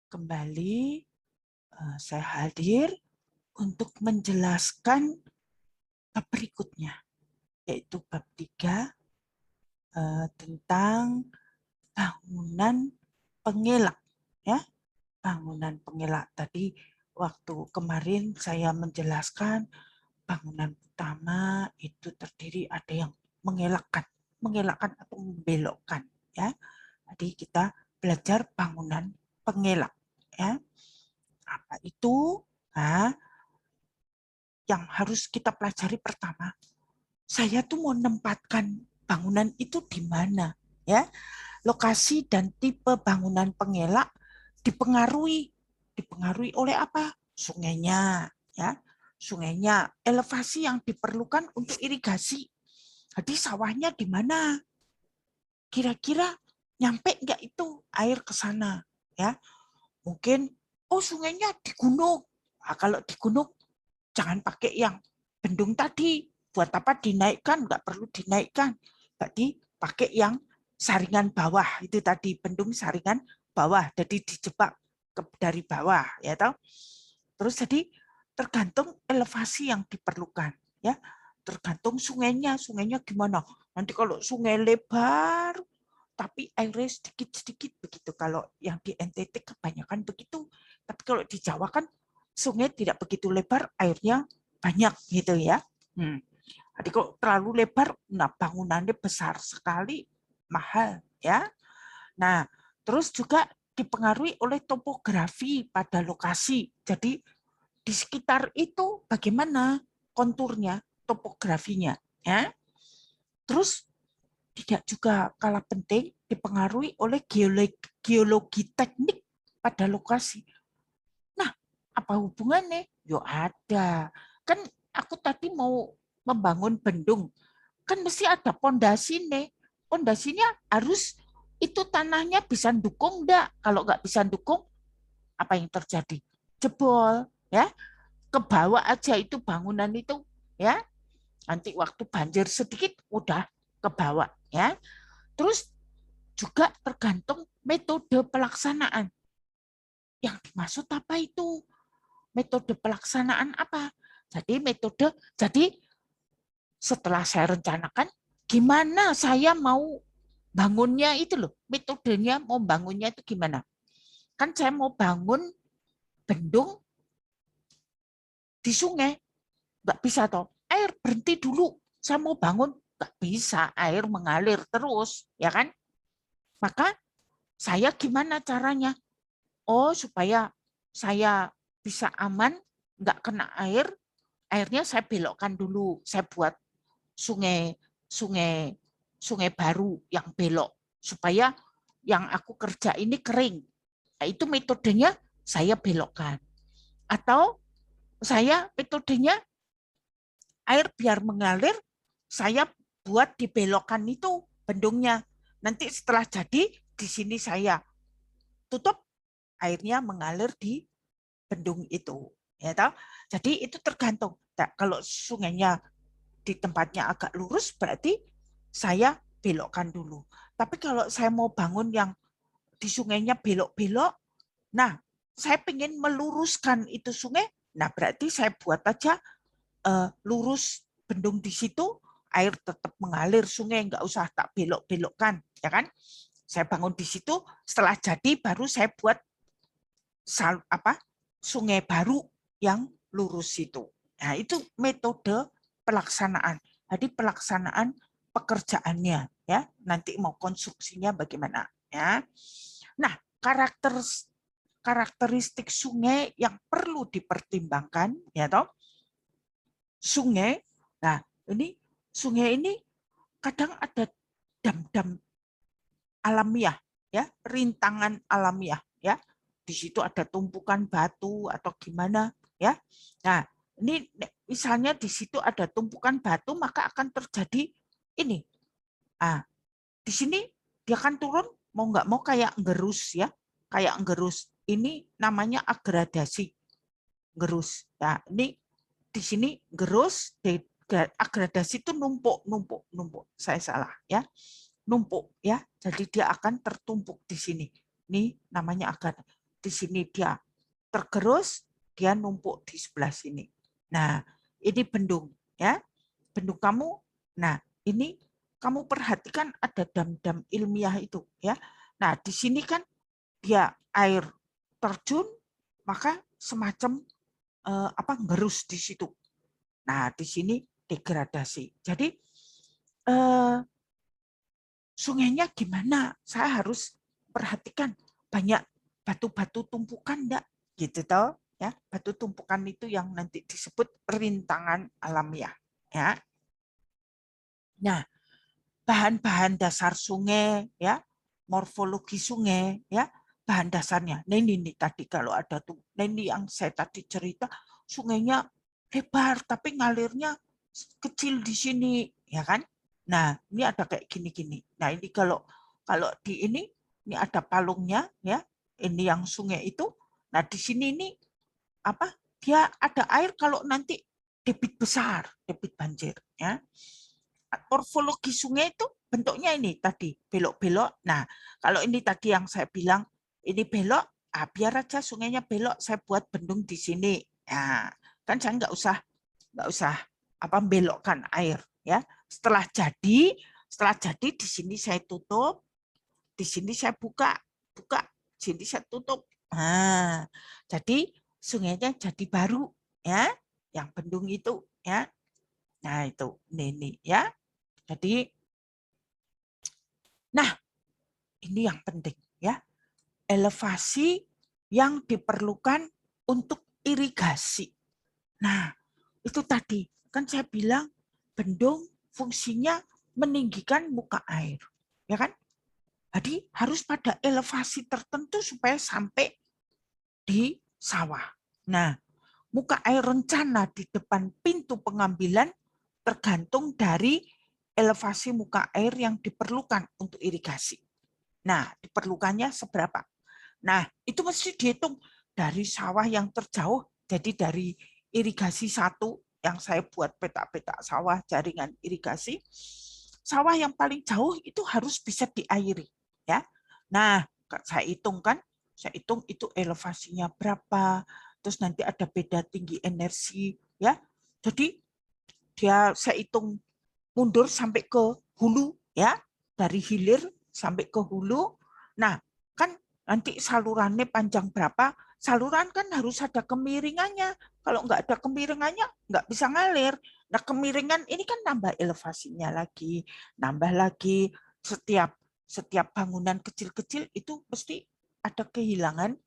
kembali saya hadir untuk menjelaskan bab berikutnya, yaitu bab 3 tentang bangunan pengelak. Ya, bangunan pengelak. Tadi waktu kemarin saya menjelaskan bangunan utama itu terdiri ada yang mengelakkan atau membelokkan. Ya, jadi kita belajar bangunan pengelak. Ya, apa itu? Nah, yang harus kita pelajari pertama, saya tuh mau menempatkan bangunan itu di mana, ya? Lokasi dan tipe bangunan pengelak dipengaruhi oleh apa? Sungainya, ya. Sungainya, elevasi yang diperlukan untuk irigasi. Jadi sawahnya di mana? Kira-kira nyampe nggak itu air ke sana, ya? Mungkin sungainya di gunung. Nah, kalau di gunung jangan pakai yang bendung tadi. Buat apa dinaikkan? Nggak perlu dinaikkan. Berarti pakai yang saringan bawah. Itu tadi, bendung saringan bawah. Jadi dijebak dari bawah. Ya tahu? Terus jadi tergantung elevasi yang diperlukan. Ya, tergantung sungainya. Sungainya gimana? Nanti kalau sungai lebar, tapi airnya sedikit-sedikit begitu. Kalau yang di NTT kebanyakan begitu. Tapi kalau di Jawa kan sungai tidak begitu lebar, airnya banyak gitu ya. Jadi kalau terlalu lebar, nah bangunannya besar sekali, mahal ya. Nah, terus juga dipengaruhi oleh topografi pada lokasi. Jadi di sekitar itu bagaimana konturnya, topografinya ya. Terus tidak juga kalah penting dipengaruhi oleh geologi teknik pada lokasi. Nah, apa hubungannya? Yo ada. Kan aku tadi mau membangun bendung, kan mesti ada pondasi nih. Pondasinya harus itu tanahnya bisa dukung enggak? Kalau nggak bisa dukung, apa yang terjadi? Jebol, ya. Ke bawah aja itu bangunan itu, ya. Nanti waktu banjir sedikit udah ke bawah, ya. Terus juga tergantung metode pelaksanaan. Yang dimaksud apa itu? Metode pelaksanaan apa? Jadi setelah saya rencanakan, gimana saya mau bangunnya itu loh, metodenya mau bangunnya itu gimana? Kan saya mau bangun bendung di sungai, nggak bisa toh. Air berhenti dulu, saya mau bangun, nggak bisa, air mengalir terus, ya kan? Maka saya gimana caranya? Supaya saya bisa aman, nggak kena air, airnya saya belokkan dulu, saya buat sungai sungai sungai baru yang belok supaya yang aku kerja ini kering. Nah, itu metodenya saya belokkan. Atau saya metodenya air biar mengalir, saya buat dibelokkan itu bendungnya. Nanti setelah jadi di sini saya tutup, airnya mengalir di bendung itu. Ya tahu? Jadi itu tergantung. Nah, kalau sungainya di tempatnya agak lurus berarti saya belokkan dulu. Tapi kalau saya mau bangun yang di sungainya belok-belok, nah saya ingin meluruskan itu sungai, nah berarti saya buat aja lurus bendung di situ, air tetap mengalir sungai, nggak usah tak belok-belokkan, ya kan? Saya bangun di situ, setelah jadi baru saya buat sungai baru yang lurus itu. Nah itu metode pelaksanaan. Jadi pelaksanaan pekerjaannya ya. Nanti mau konstruksinya bagaimana ya. Nah, karakteristik sungai yang perlu dipertimbangkan ya toh. Sungai. Nah, sungai ini kadang ada dam-dam alamiah ya, rintangan alamiah ya. Di situ ada tumpukan batu atau gimana ya. Nah, ini misalnya di situ ada tumpukan batu maka akan terjadi ini. Ah, di sini dia akan turun mau nggak mau kayak gerus ya, kayak gerus. Ini namanya agradasi gerus. Nah, ini di sini gerus, agradasi itu numpuk. Saya salah ya, numpuk ya. Jadi dia akan tertumpuk di sini. Ini namanya agradasi. di sini dia tergerus, dia numpuk di sebelah sini. Nah, ini bendung ya. Bendung kamu. Nah, ini kamu perhatikan ada dam-dam ilmiah itu ya. Nah, di sini kan dia air terjun, maka semacam gerus di situ. Nah, di sini degradasi. Jadi sungainya gimana? Saya harus perhatikan banyak batu-batu tumpukan enggak? Gitu toh, ya. Batu tumpukan itu yang nanti disebut rintangan alamiah, ya. Nah, bahan-bahan dasar sungai, ya, morfologi sungai, ya, bahan dasarnya. Nah, ini tadi kalau ada tuh, nah ini yang saya tadi cerita, sungainya lebar tapi ngalirnya kecil di sini, ya kan? Nah, ini ada kayak gini-gini. Nah, ini kalau kalau di ini ada palungnya, ya. Ini yang sungai itu. Nah, di sini ini apa? Dia ada air kalau nanti debit besar, debit banjir, ya. Morfologi sungai itu bentuknya ini tadi belok-belok. Nah, kalau ini tadi yang saya bilang ini belok, biar aja sungainya belok, saya buat bendung di sini. Nah, kan saya nggak usah belokkan air ya. Setelah jadi di sini saya tutup, di sini saya buka, sini saya tutup. Nah, jadi sungainya jadi baru ya, yang bendung itu ya. Nah, itu ini ya. Jadi nah, ini yang penting ya. Elevasi yang diperlukan untuk irigasi. Nah, itu tadi kan saya bilang bendung fungsinya meninggikan muka air, ya kan? Jadi harus pada elevasi tertentu supaya sampai di sawah. Nah, muka air rencana di depan pintu pengambilan tergantung dari elevasi muka air yang diperlukan untuk irigasi. Nah, diperlukannya seberapa? Nah, itu mesti dihitung dari sawah yang terjauh, jadi dari irigasi satu yang saya buat petak-petak sawah jaringan irigasi, sawah yang paling jauh itu harus bisa diairi, ya. Nah, saya hitung itu elevasinya berapa, terus nanti ada beda tinggi energi, ya. Jadi saya hitung mundur sampai ke hulu, ya, dari hilir sampai ke hulu. Nah, kan nanti salurannya panjang berapa? Saluran kan harus ada kemiringannya. Kalau nggak ada kemiringannya, nggak bisa ngalir. Nah, kemiringan ini kan nambah elevasinya lagi, nambah lagi. Setiap bangunan kecil-kecil itu pasti ada kehilangan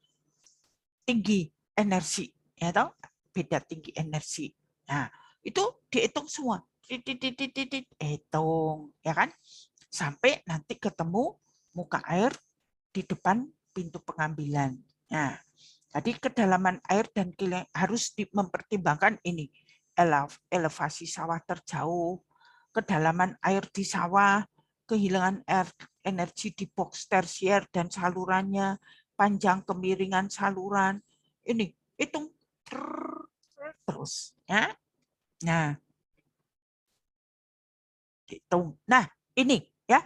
tinggi energi, ya tahu? Beda tinggi energi. Nah, itu dihitung semua. Hitung, ya kan? Sampai nanti ketemu muka air di depan pintu pengambilan. Nah, jadi kedalaman air dan harus mempertimbangkan ini elevasi sawah terjauh, kedalaman air di sawah, kehilangan air energi di box tersier dan salurannya, panjang kemiringan saluran. Ini hitung terus, ya. Nah, hitung. Nah, ini ya,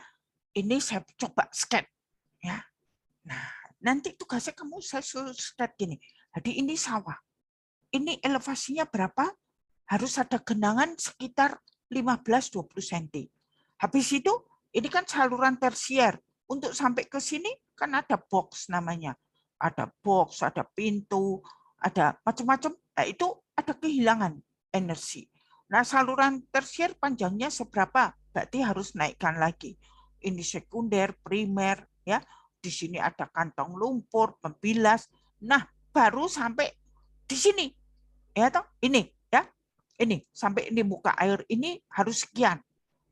ini saya coba scan, ya. Nah, nanti tugasnya kamu saya suruh scan gini. Jadi ini sawah. Ini elevasinya berapa? Harus ada genangan sekitar 15-20 cm. Habis itu, ini kan saluran tersier. Untuk sampai ke sini kan ada box namanya. Ada box, ada pintu, ada macam-macam. Nah, itu ada kehilangan energi. Nah, saluran tersier panjangnya seberapa? Berarti harus naikkan lagi. Ini sekunder, primer, ya. Di sini ada kantong lumpur, pembilas. Nah, baru sampai di sini. Ya toh? Ini, ya. Ini sampai ini muka air ini harus sekian.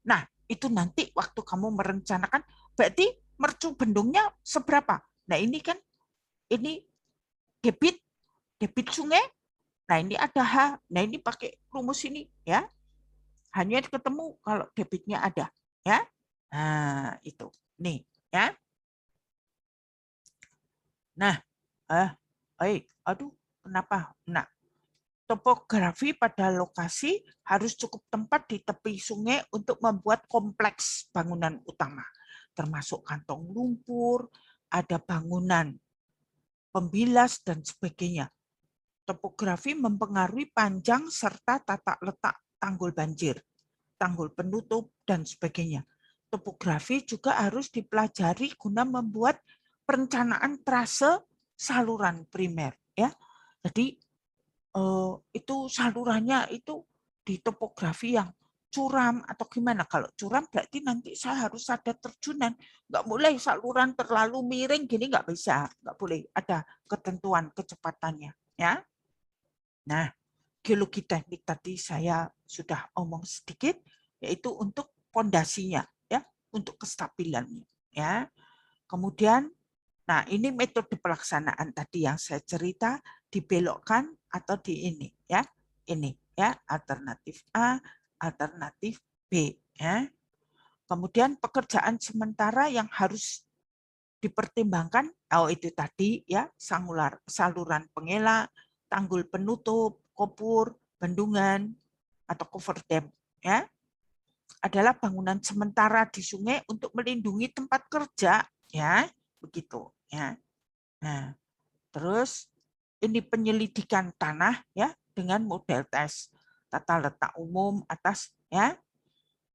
Nah, itu nanti waktu kamu merencanakan berarti mercu bendungnya seberapa? Nah, ini kan ini debit debit sungai. Nah, ini ada H. Nah, ini pakai rumus ini ya. Hanya ketemu kalau debitnya ada, ya. Nah, itu. Nih, ya. Nah, aduh, kenapa? Nah, topografi pada lokasi harus cukup tempat di tepi sungai untuk membuat kompleks bangunan utama, termasuk kantong lumpur, ada bangunan pembilas, dan sebagainya. Topografi mempengaruhi panjang serta tata letak tanggul banjir, tanggul penutup, dan sebagainya. Topografi juga harus dipelajari guna membuat perencanaan trase saluran primer. Ya, jadi itu salurannya itu di topografi yang curam atau gimana. Kalau curam berarti nanti saya harus ada terjunan. Nggak boleh saluran terlalu miring gini, nggak bisa. Nggak boleh, ada ketentuan kecepatannya. Ya. Nah, geologi teknik tadi saya sudah omong sedikit, yaitu untuk pondasinya, ya, untuk kestabilannya. Ya. Kemudian, nah ini metode pelaksanaan tadi yang saya cerita, dibelokkan atau di ini, ya, ini, ya, alternatif A, alternatif B, ya. Kemudian pekerjaan sementara yang harus dipertimbangkan, oh itu tadi ya, saluran pengelak, tanggul penutup, kopur, bendungan atau cover dam, ya, adalah bangunan sementara di sungai untuk melindungi tempat kerja, ya, begitu, ya. Nah, terus ini penyelidikan tanah ya dengan model tes tata letak umum atas, ya,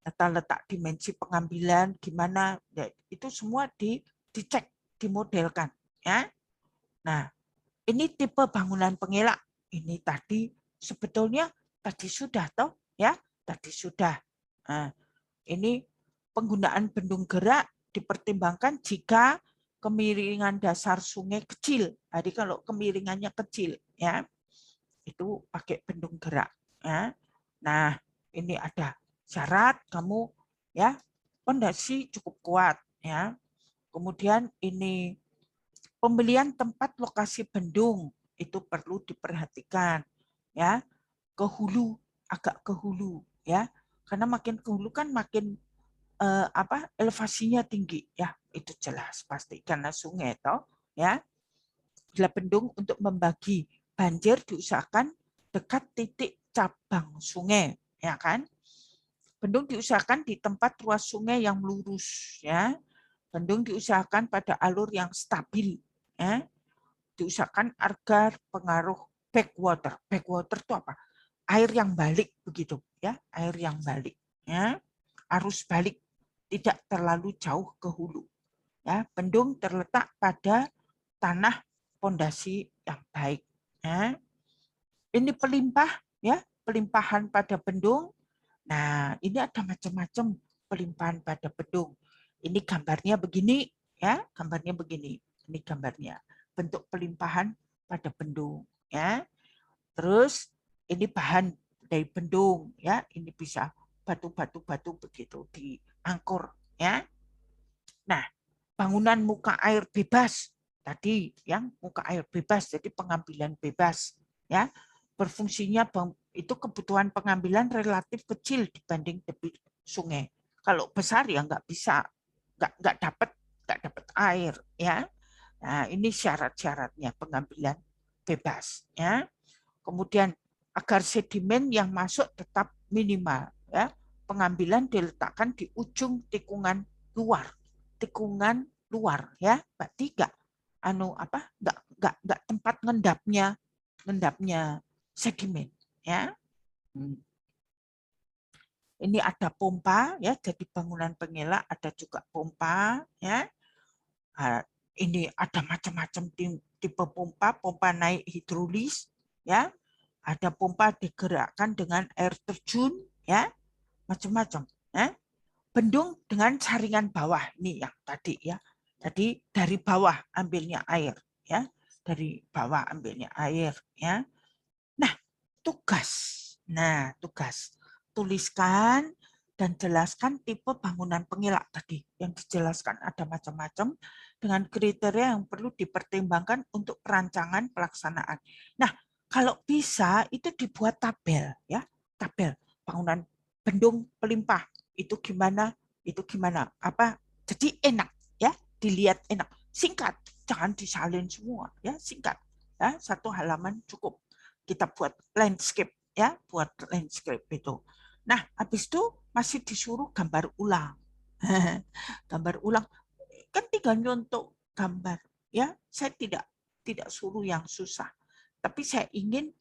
tata letak dimensi pengambilan gimana, ya, itu semua dicek, dimodelkan, ya. Nah, ini tipe bangunan pengelak. Ini tadi sebetulnya tadi sudah toh, ya, tadi sudah. Nah, ini penggunaan bendung gerak dipertimbangkan jika kemiringan dasar sungai kecil. Jadi kalau kemiringannya kecil, ya, itu pakai bendung gerak. Ya. Nah, ini ada syarat kamu, ya, pondasi cukup kuat, ya. Kemudian ini pembelian tempat lokasi bendung itu perlu diperhatikan, ya, ke hulu, agak ke hulu, ya, karena makin ke hulu kan makin elevasinya tinggi, ya, itu jelas pasti karena sungai toh, ya. Bila bendung untuk membagi banjir diusahakan dekat titik cabang sungai, ya kan. Bendung diusahakan di tempat ruas sungai yang lurus, ya. Bendung diusahakan pada alur yang stabil, ya. Diusahakan agar pengaruh backwater. Backwater itu apa? Air yang balik begitu, ya, air yang balik, ya. Arus balik tidak terlalu jauh ke hulu. Ya, bendung terletak pada tanah pondasi yang baik. Ya. Ini pelimpah, ya, pelimpahan pada bendung. Nah, ini ada macam-macam pelimpahan pada bendung. Ini gambarnya begini, ya, gambarnya begini. Ini gambarnya bentuk pelimpahan pada bendung, ya. Terus ini bahan dari bendung, ya. Ini bisa batu-batu begitu diangkur, ya. Nah, bangunan muka air bebas tadi yang muka air bebas, jadi pengambilan bebas, ya, berfungsinya itu kebutuhan pengambilan relatif kecil dibanding debit sungai. Kalau besar ya nggak bisa, nggak dapat air, ya. Nah, ini syarat-syaratnya pengambilan bebas, ya. Kemudian agar sedimen yang masuk tetap minimal, ya, pengambilan diletakkan di ujung tikungan luar, ya, berarti nggak tempat ngendapnya sedimen, ya. Ini ada pompa, ya, jadi bangunan pengelak ada juga pompa, ya. Ini ada macam-macam tipe pompa, pompa naik hidrolis, ya. Ada pompa digerakkan dengan air terjun, ya, macam-macam, ya. Bendung dengan saringan bawah, ini yang tadi, ya. Jadi dari bawah ambilnya air, ya. Dari bawah ambilnya air, ya. Nah, tugas. Nah, tugas. Tuliskan dan jelaskan tipe bangunan pengelak tadi. Yang dijelaskan ada macam-macam dengan kriteria yang perlu dipertimbangkan untuk perancangan pelaksanaan. Nah, kalau bisa itu dibuat tabel, ya. Tabel bangunan bendung pelimpah itu gimana? Itu gimana? Apa? Jadi enak, ya. Dilihat enak. Singkat, jangan disalin semua, ya, singkat. Ya, satu halaman cukup. Kita buat landscape, ya, buat landscape itu. Nah, habis itu masih disuruh gambar ulang. Gambar ulang kan tinggal nyontok gambar, ya. Saya tidak suruh yang susah. Tapi saya ingin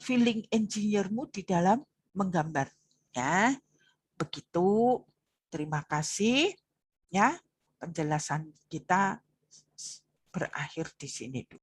feeling engineer-mu di dalam menggambar. Ya, begitu. Terima kasih. Ya, penjelasan kita berakhir di sini.